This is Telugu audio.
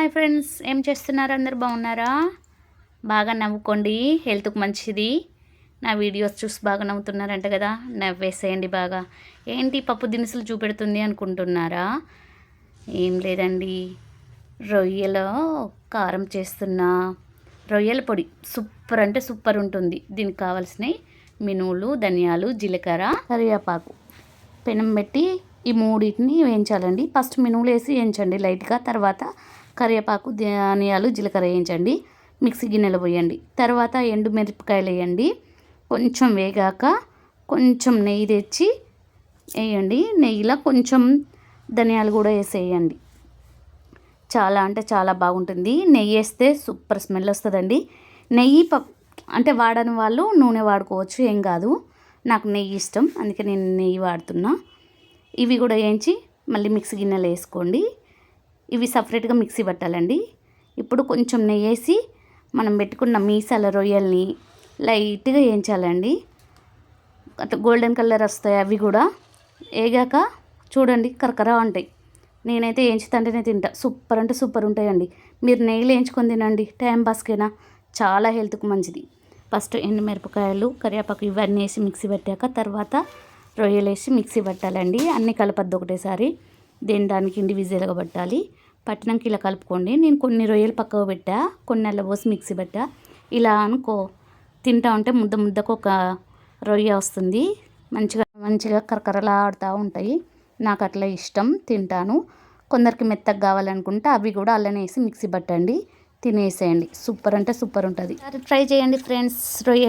హాయ్ ఫ్రెండ్స్, ఏం చేస్తున్నారు? అందరు బాగున్నారా? బాగా నవ్వుకోండి, హెల్త్కి మంచిది. నా వీడియోస్ చూసి బాగా నవ్వుతున్నారంట కదా, నవ్వేసేయండి బాగా. ఏంటి పప్పు దినుసులు చూపెడుతుంది అనుకుంటున్నారా? ఏం లేదండి, రొయ్యలో కారం చేస్తున్నా. రొయ్యల పొడి సూపర్ అంటే సూపర్ ఉంటుంది. దీనికి కావాల్సినవి మినువులు, ధనియాలు, జీలకర్ర, కరివేపాకు. పెనం పెట్టి ఈ మూడింటిని వేయించాలండి. ఫస్ట్ మినువులు వేసి వేయించండి లైట్గా. తర్వాత కరివేపాకు, ధనియాలు, జీలకర్ర వేయించండి. మిక్సీ గిన్నెలో పోయండి. తర్వాత ఎండు మిరపకాయలు వేయండి. కొంచెం వేగాక కొంచెం నెయ్యి తెచ్చి వేయండి. నెయ్యిలో కొంచెం ధనియాలు కూడా వేసేయండి. చాలా అంటే చాలా బాగుంటుంది. నెయ్యి వేస్తే సూపర్ స్మెల్ వస్తుందండి. నెయ్యి అంటే వాడని వాళ్ళు నూనె వాడుకోవచ్చు, ఏం కాదు. నాకు నెయ్యి ఇష్టం, అందుకే నేను నెయ్యి వాడుతున్నా. ఇవి కూడా వేయించి మళ్ళీ మిక్సీ గిన్నెలో వేసుకోండి. ఇవి సపరేట్గా మిక్సీ పట్టాలండి. ఇప్పుడు కొంచెం నెయ్యి వేసి మనం పెట్టుకున్న మీసాల రొయ్యల్ని లైట్గా వేయించాలండి. అట్లా గోల్డెన్ కలర్ వస్తాయి. అవి కూడా వేగాక చూడండి కరకర ఉంటాయి. నేనైతే వేయించుతంటేనే తింటా. సూపర్ అంటే సూపర్ ఉంటాయండి. మీరు నెయ్యిలో వేయించుకొని తినండి, టైం పాస్కైనా. చాలా హెల్త్కి మంచిది. ఫస్ట్ ఎండుమిరపకాయలు, కరివేపాకు ఇవన్నీ వేసి మిక్సీ పట్టాక తర్వాత రొయ్యలు వేసి మిక్సీ పట్టాలండి. అన్నీ కలపద్దు ఒకటేసారి. దానికి ఇండివిజువల్గా పట్టాలి. పట్టినాక ఇలా కలుపుకోండి. నేను కొన్ని రొయ్యలు పక్కకు పెట్టా, కొన్ని అల్ల పోసి మిక్సీ పెట్టా. ఇలా అనుకో తింటా ఉంటే ముద్ద ముద్దకు ఒక రొయ్య వస్తుంది. మంచిగా మంచిగా కరకరలాడుతూ ఉంటాయి. నాకు అట్లా ఇష్టం, తింటాను. కొందరికి మెత్తగా కావాలనుకుంటే అవి కూడా అల్లనే వేసి మిక్సీ పట్టండి, తినేసేయండి. సూపర్ అంటే సూపర్ ఉంటుంది. ట్రై చేయండి ఫ్రెండ్స్. రొయ్య